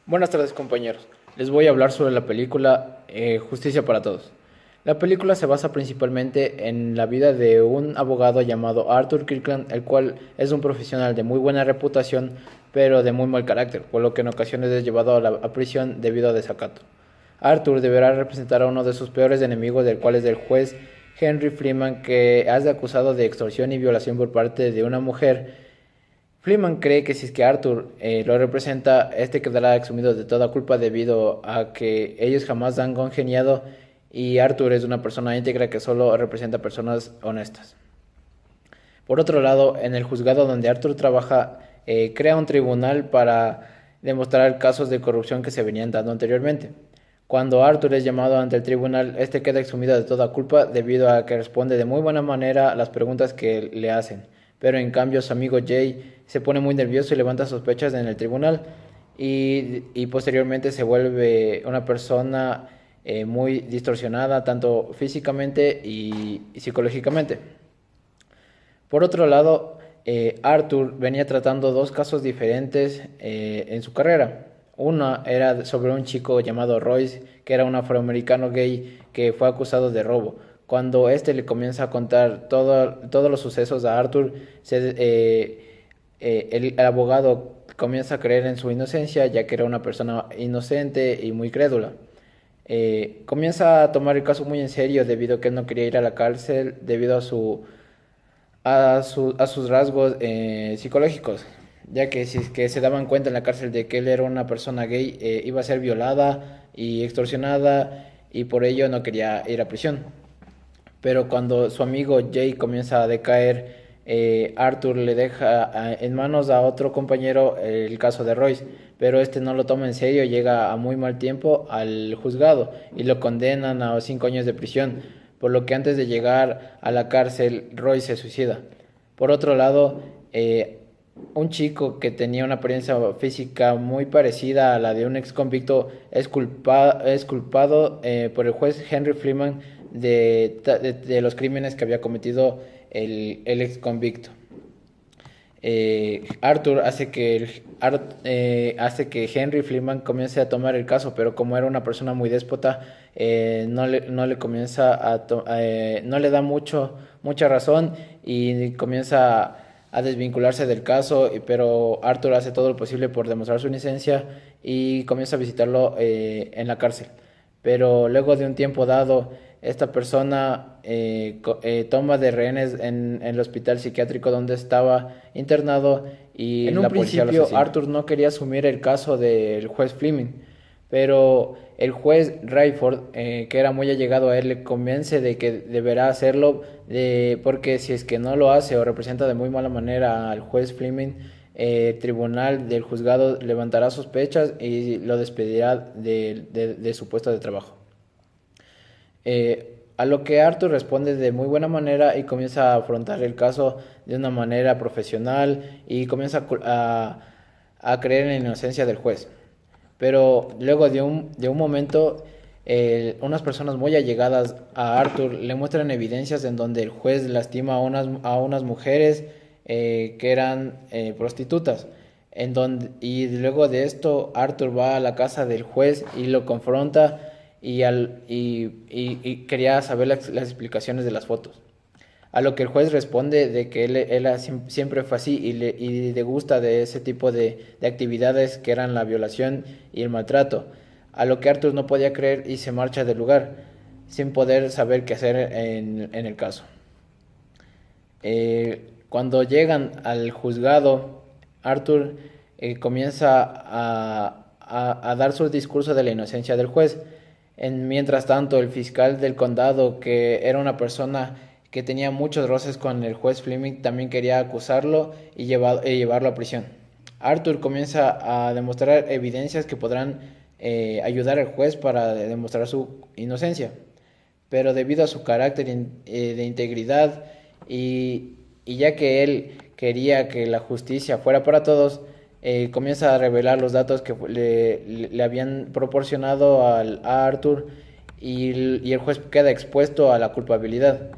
Buenas tardes, compañeros. Les voy a hablar sobre la película Justicia para Todos. La película se basa principalmente en la vida de un abogado llamado Arthur Kirkland, el cual es un profesional de muy buena reputación, pero de muy mal carácter, por lo que en ocasiones es llevado a prisión debido a desacato. Arthur deberá representar a uno de sus peores enemigos, del cual es el juez Henry Freeman, que es acusado de extorsión y violación por parte de una mujer. Freeman cree que si es que Arthur lo representa, este quedará eximido de toda culpa debido a que ellos jamás han congeniado y Arthur es una persona íntegra que solo representa personas honestas. Por otro lado, en el juzgado donde Arthur trabaja, crea un tribunal para demostrar casos de corrupción que se venían dando anteriormente. Cuando Arthur es llamado ante el tribunal, este queda eximido de toda culpa debido a que responde de muy buena manera a las preguntas que le hacen. Pero en cambio su amigo Jay se pone muy nervioso y levanta sospechas en el tribunal y posteriormente se vuelve una persona muy distorsionada tanto físicamente y psicológicamente. Por otro lado, Arthur venía tratando dos casos diferentes en su carrera. Una era sobre un chico llamado Royce, que era un afroamericano gay que fue acusado de robo. Cuando este le comienza a contar todos los sucesos a Arthur, el abogado comienza a creer en su inocencia, ya que era una persona inocente y muy crédula. Comienza a tomar el caso muy en serio debido a que él no quería ir a la cárcel debido a sus rasgos psicológicos, ya que si es que se daban cuenta en la cárcel de que él era una persona gay, iba a ser violada y extorsionada y por ello no quería ir a prisión. Pero cuando su amigo Jay comienza a decaer, Arthur le deja en manos a otro compañero el caso de Royce, pero este no lo toma en serio, llega a muy mal tiempo al juzgado y lo condenan a 5 años de prisión, por lo que antes de llegar a la cárcel, Royce se suicida. Por otro lado, un chico que tenía una apariencia física muy parecida a la de un ex convicto es culpado por el juez Henry Freeman de los crímenes que había cometido el ex convicto. Arthur hace que Henry Freeman comience a tomar el caso, pero como era una persona muy déspota, no le comienza no le da mucha razón y comienza a desvincularse del caso, pero Arthur hace todo lo posible por demostrar su inocencia y comienza a visitarlo en la cárcel. Pero luego de un tiempo dado, esta persona toma de rehenes en el hospital psiquiátrico donde estaba internado y en un principio Arthur no quería asumir el caso del juez Fleming, pero el juez Rayford, que era muy allegado a él, le convence de que deberá hacerlo porque si es que no lo hace o representa de muy mala manera al juez Fleming, el tribunal del juzgado levantará sospechas y lo despedirá de su puesto de trabajo. A lo que Arthur responde de muy buena manera y comienza a afrontar el caso de una manera profesional y comienza a creer en la inocencia del juez. Pero luego de un momento, unas personas muy allegadas a Arthur le muestran evidencias en donde el juez lastima a unas mujeres que eran prostitutas. Y luego de esto, Arthur va a la casa del juez y lo confronta y quería saber las explicaciones de las fotos. A lo que el juez responde de que él siempre fue así y le gusta de ese tipo de actividades que eran la violación y el maltrato. A lo que Arthur no podía creer y se marcha del lugar sin poder saber qué hacer en el caso. Cuando llegan al juzgado, Arthur comienza a dar su discurso de la inocencia del juez. Mientras tanto, el fiscal del condado, que era una persona que tenía muchos roces con el juez Fleming, también quería acusarlo y llevarlo a prisión. Arthur comienza a demostrar evidencias que podrán ayudar al juez para demostrar su inocencia, pero debido a su carácter de integridad y ya que él quería que la justicia fuera para todos, comienza a revelar los datos que le habían proporcionado a Arthur y el juez queda expuesto a la culpabilidad.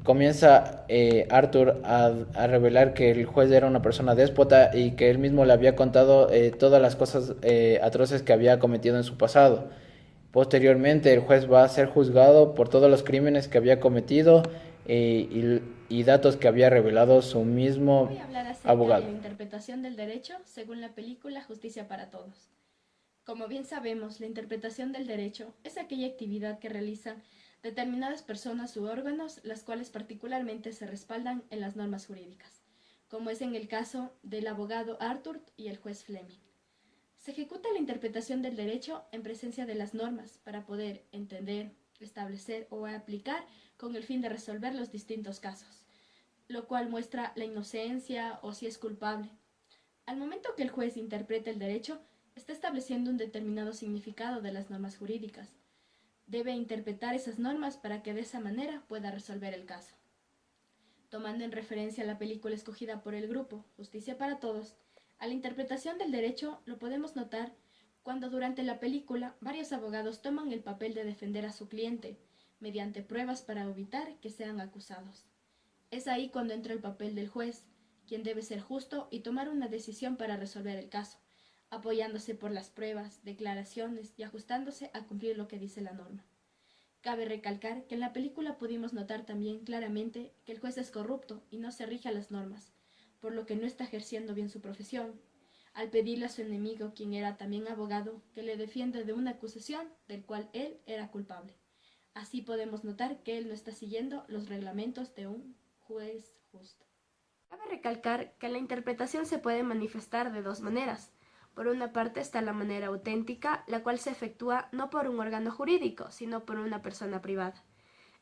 comienza Arthur a revelar que el juez era una persona déspota y que él mismo le había contado todas las cosas atroces que había cometido en su pasado. Posteriormente, el juez va a ser juzgado por todos los crímenes que había cometido y datos que había revelado su mismo Voy a hablar acerca abogado. de la interpretación del derecho según la película Justicia para Todos. Como bien sabemos, la interpretación del derecho es aquella actividad que realizan determinadas personas u órganos, las cuales particularmente se respaldan en las normas jurídicas, como es en el caso del abogado Arthur y el juez Fleming. Se ejecuta la interpretación del derecho en presencia de las normas para poder entender, establecer o aplicar con el fin de resolver los distintos casos, lo cual muestra la inocencia o si es culpable. Al momento que el juez interpreta el derecho, está estableciendo un determinado significado de las normas jurídicas. Debe interpretar esas normas para que de esa manera pueda resolver el caso. Tomando en referencia la película escogida por el grupo Justicia para Todos, a la interpretación del derecho lo podemos notar cuando durante la película varios abogados toman el papel de defender a su cliente mediante pruebas para evitar que sean acusados. Es ahí cuando entra el papel del juez, quien debe ser justo y tomar una decisión para resolver el caso, apoyándose por las pruebas, declaraciones y ajustándose a cumplir lo que dice la norma. Cabe recalcar que en la película pudimos notar también claramente que el juez es corrupto y no se rige a las normas, por lo que no está ejerciendo bien su profesión, al pedirle a su enemigo, quien era también abogado, que le defienda de una acusación del cual él era culpable. Así podemos notar que él no está siguiendo los reglamentos de un juez justo. Cabe recalcar que la interpretación se puede manifestar de dos maneras. Por una parte está la manera auténtica, la cual se efectúa no por un órgano jurídico, sino por una persona privada.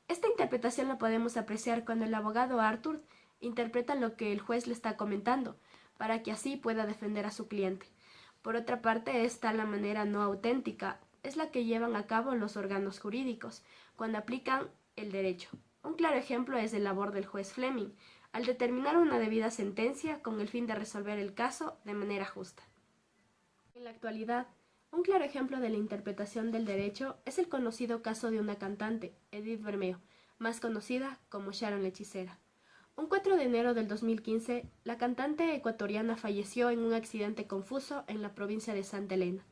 Esta interpretación la podemos apreciar cuando el abogado Arthur interpreta lo que el juez le está comentando, para que así pueda defender a su cliente. Por otra parte está la manera no auténtica, es la que llevan a cabo los órganos jurídicos, cuando aplican el derecho. Un claro ejemplo es el labor del juez Fleming, al determinar una debida sentencia con el fin de resolver el caso de manera justa. En la actualidad, un claro ejemplo de la interpretación del derecho es el conocido caso de una cantante, Edith Bermeo, más conocida como Sharon la Hechicera. Un 4 de enero del 2015, la cantante ecuatoriana falleció en un accidente confuso en la provincia de Santa Elena.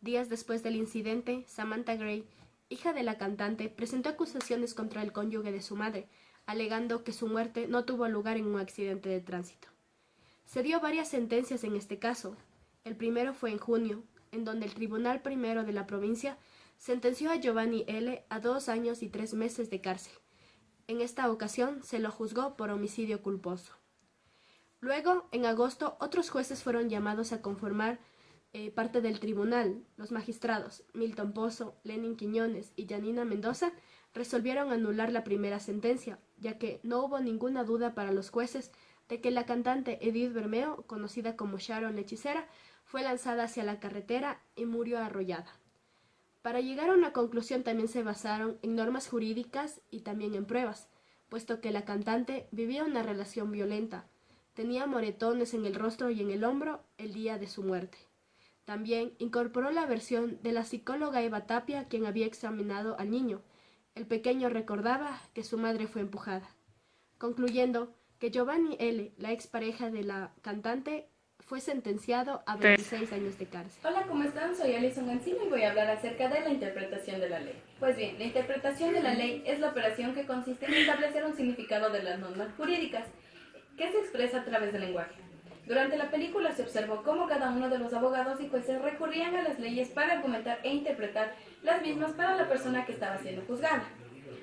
Días después del incidente, Samantha Gray, hija de la cantante, presentó acusaciones contra el cónyuge de su madre, alegando que su muerte no tuvo lugar en un accidente de tránsito. Se dio varias sentencias en este caso. El primero fue en junio, en donde el Tribunal Primero de la provincia sentenció a Giovanni L. a 2 años y 3 meses de cárcel. En esta ocasión se lo juzgó por homicidio culposo. Luego, en agosto, otros jueces fueron llamados a conformar parte del tribunal. Los magistrados Milton Pozo, Lenin Quiñones y Janina Mendoza resolvieron anular la primera sentencia, ya que no hubo ninguna duda para los jueces de que la cantante Edith Bermeo, conocida como Sharon la Hechicera, fue lanzada hacia la carretera y murió arrollada. Para llegar a una conclusión también se basaron en normas jurídicas y también en pruebas, puesto que la cantante vivía una relación violenta. Tenía moretones en el rostro y en el hombro el día de su muerte. También incorporó la versión de la psicóloga Eva Tapia, quien había examinado al niño. El pequeño recordaba que su madre fue empujada, concluyendo que Giovanni L., la expareja de la cantante, fue sentenciado a 26 años de cárcel. Hola, ¿cómo están? Soy Alison Encino y voy a hablar acerca de la interpretación de la ley. Pues bien, la interpretación de la ley es la operación que consiste en establecer un significado de las normas jurídicas, que se expresa a través del lenguaje. Durante la película se observó cómo cada uno de los abogados y jueces recurrían a las leyes para argumentar e interpretar las mismas para la persona que estaba siendo juzgada.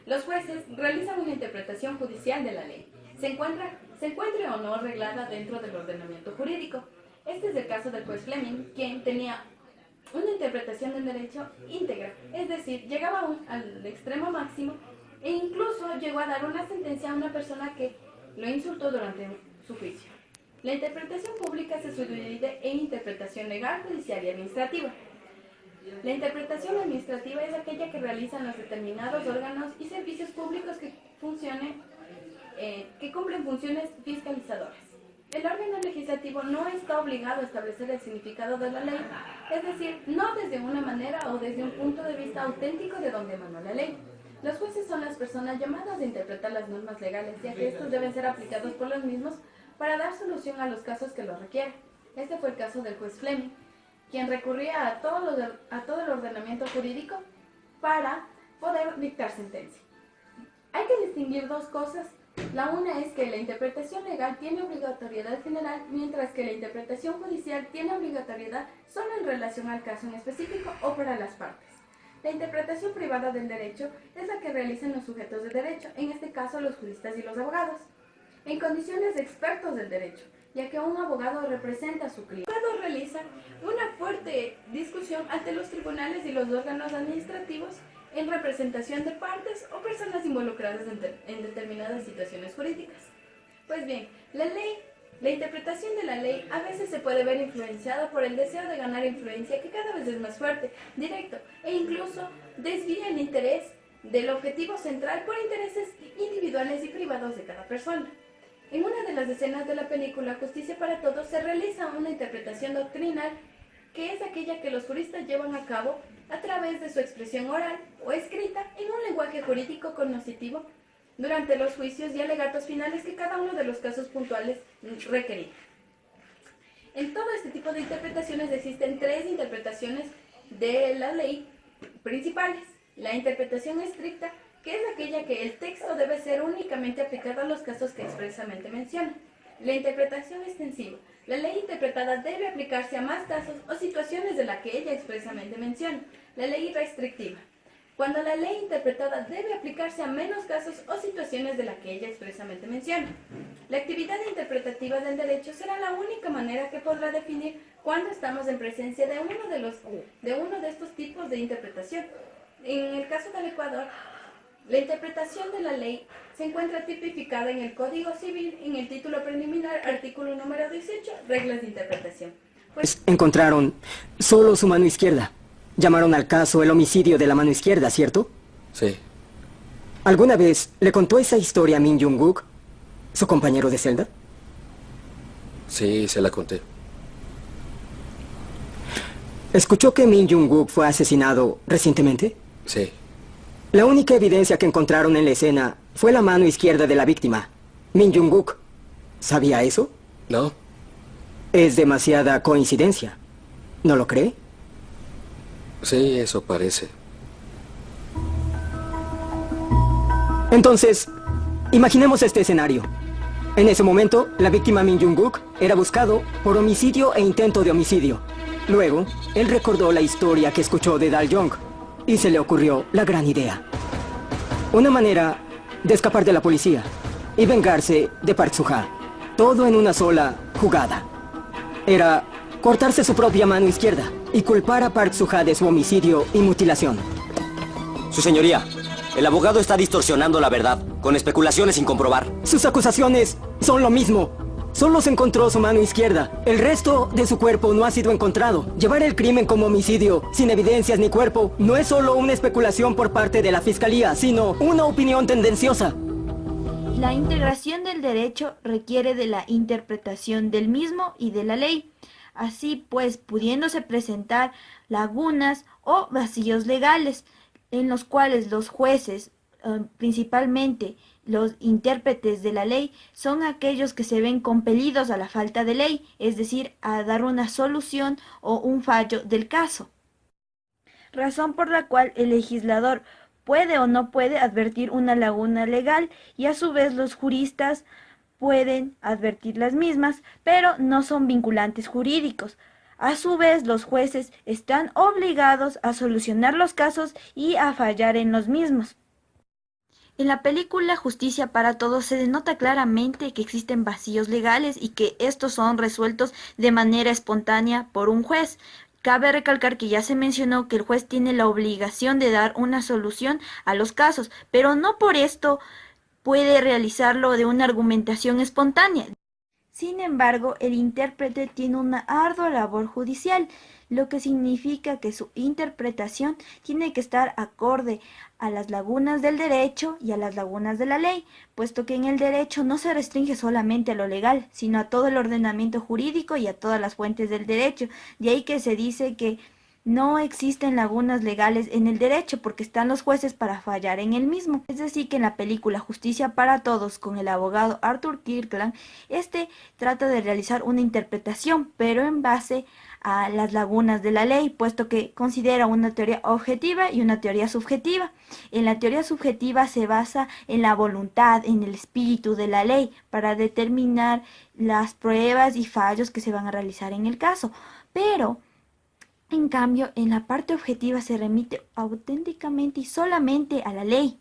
Los jueces realizan una interpretación judicial de la ley, se encuentre o no arreglada dentro del ordenamiento jurídico. Este es el caso del juez Fleming, quien tenía una interpretación del derecho íntegra, es decir, llegaba al extremo máximo e incluso llegó a dar una sentencia a una persona que lo insultó durante su juicio. La interpretación pública se subdivide en interpretación legal, judicial y administrativa. La interpretación administrativa es aquella que realizan los determinados órganos y servicios públicos que cumplen funciones fiscalizadoras. El órgano legislativo no está obligado a establecer el significado de la ley, es decir, no desde una manera o desde un punto de vista auténtico de donde emanó la ley. Los jueces son las personas llamadas a interpretar las normas legales, ya que estos deben ser aplicados por los mismos para dar solución a los casos que lo requieren. Este fue el caso del juez Fleming, quien recurría a todo el ordenamiento jurídico para poder dictar sentencia. Hay que distinguir dos cosas. La una es que la interpretación legal tiene obligatoriedad general, mientras que la interpretación judicial tiene obligatoriedad solo en relación al caso en específico o para las partes. La interpretación privada del derecho es la que realizan los sujetos de derecho, en este caso los juristas y los abogados, en condiciones de expertos del derecho, ya que un abogado representa a su cliente. El abogado realiza una fuerte discusión ante los tribunales y los órganos administrativos en representación de partes o personas involucradas en determinadas situaciones jurídicas. Pues bien, la interpretación de la ley a veces se puede ver influenciada por el deseo de ganar influencia, que cada vez es más fuerte, directo, e incluso desvía el interés del objetivo central por intereses individuales y privados de cada persona. En una de las escenas de la película Justicia para Todos se realiza una interpretación doctrinal que es aquella que los juristas llevan a cabo a través de su expresión oral o escrita en un lenguaje jurídico cognoscitivo durante los juicios y alegatos finales que cada uno de los casos puntuales requería. En todo este tipo de interpretaciones existen tres interpretaciones de la ley principales. La interpretación estricta, que es aquella que el texto debe ser únicamente aplicado a los casos que expresamente menciona. La interpretación extensiva. La ley interpretada debe aplicarse a más casos o situaciones de la que ella expresamente menciona. La ley restrictiva. Cuando la ley interpretada debe aplicarse a menos casos o situaciones de la que ella expresamente menciona. La actividad interpretativa del derecho será la única manera que podrá definir cuándo estamos en presencia de uno de estos tipos de interpretación. En el caso del Ecuador, la interpretación de la ley se encuentra tipificada en el Código Civil, en el título preliminar, artículo número 18, reglas de interpretación. Pues encontraron solo su mano izquierda. Llamaron al caso el homicidio de la mano izquierda, ¿cierto? Sí. ¿Alguna vez le contó esa historia a Min Jung-wook, su compañero de celda? Sí, se la conté. ¿Escuchó que Min Jung-wook fue asesinado recientemente? Sí. La única evidencia que encontraron en la escena fue la mano izquierda de la víctima, Min Jung-wook. ¿Sabía eso? ¿No? Es demasiada coincidencia. ¿No lo cree? Sí, eso parece. Entonces, imaginemos este escenario. En ese momento, la víctima Min Jung-wook era buscado por homicidio e intento de homicidio. Luego, él recordó la historia que escuchó de Dal Jong y se le ocurrió la gran idea. Una manera de escapar de la policía y vengarse de Park Soo-ha. Todo en una sola jugada. Era cortarse su propia mano izquierda y culpar a Park Soo-ha de su homicidio y mutilación. Su señoría, el abogado está distorsionando la verdad, con especulaciones sin comprobar. Sus acusaciones son lo mismo. Solo se encontró su mano izquierda. El resto de su cuerpo no ha sido encontrado. Llevar el crimen como homicidio, sin evidencias ni cuerpo, no es solo una especulación por parte de la fiscalía, sino una opinión tendenciosa. La integración del derecho requiere de la interpretación del mismo y de la ley. Así pues, pudiéndose presentar lagunas o vacíos legales, en los cuales los jueces, principalmente los intérpretes de la ley, son aquellos que se ven compelidos a la falta de ley, es decir, a dar una solución o un fallo del caso. Razón por la cual el legislador puede o no puede advertir una laguna legal y a su vez los juristas pueden advertir las mismas, pero no son vinculantes jurídicos. A su vez, los jueces están obligados a solucionar los casos y a fallar en los mismos. En la película Justicia para Todos se denota claramente que existen vacíos legales y que estos son resueltos de manera espontánea por un juez. Cabe recalcar que ya se mencionó que el juez tiene la obligación de dar una solución a los casos, pero no por esto puede realizarlo de una argumentación espontánea. Sin embargo, el intérprete tiene una ardua labor judicial, lo que significa que su interpretación tiene que estar acorde a las lagunas del derecho y a las lagunas de la ley, puesto que en el derecho no se restringe solamente a lo legal, sino a todo el ordenamiento jurídico y a todas las fuentes del derecho. De ahí que se dice que no existen lagunas legales en el derecho porque están los jueces para fallar en el mismo. Es decir, que en la película Justicia para Todos, con el abogado Arthur Kirkland, trata de realizar una interpretación, pero en base a las lagunas de la ley, puesto que considera una teoría objetiva y una teoría subjetiva. En la teoría subjetiva se basa en la voluntad, en el espíritu de la ley, para determinar las pruebas y fallos que se van a realizar en el caso. Pero en cambio, en la parte objetiva se remite auténticamente y solamente a la ley.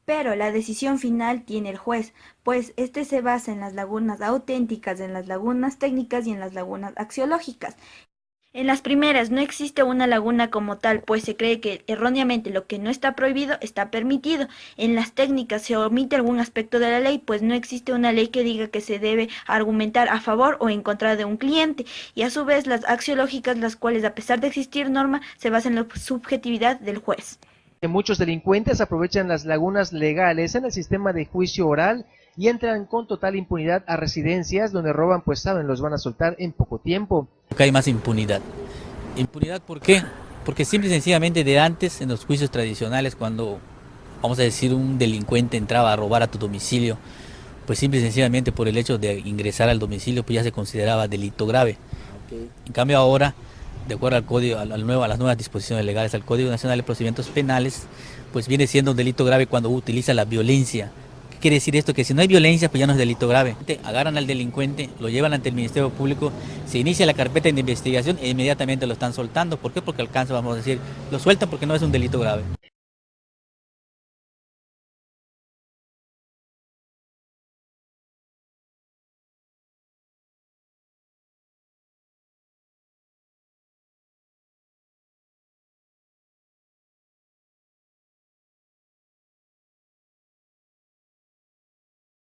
Pero la decisión final tiene el juez, pues se basa en las lagunas auténticas, en las lagunas técnicas y en las lagunas axiológicas. En las primeras no existe una laguna como tal, pues se cree que erróneamente lo que no está prohibido está permitido. En las técnicas se omite algún aspecto de la ley, pues no existe una ley que diga que se debe argumentar a favor o en contra de un cliente. Y a su vez las axiológicas, las cuales a pesar de existir norma, se basan en la subjetividad del juez. Muchos delincuentes aprovechan las lagunas legales en el sistema de juicio oral y entran con total impunidad a residencias donde roban, pues saben, los van a soltar en poco tiempo. Acá hay más impunidad. ¿Impunidad por qué? Porque simple y sencillamente de antes, en los juicios tradicionales, cuando, vamos a decir, un delincuente entraba a robar a tu domicilio, pues simple y sencillamente por el hecho de ingresar al domicilio, pues ya se consideraba delito grave. En cambio ahora, de acuerdo al código, a las nuevas disposiciones legales, al Código Nacional de Procedimientos Penales, pues viene siendo un delito grave cuando utiliza la violencia. ¿Qué quiere decir esto? Que si no hay violencia, pues ya no es delito grave. Agarran al delincuente, lo llevan ante el Ministerio Público, se inicia la carpeta de investigación e inmediatamente lo están soltando. ¿Por qué? Porque alcanza, vamos a decir, lo sueltan porque no es un delito grave.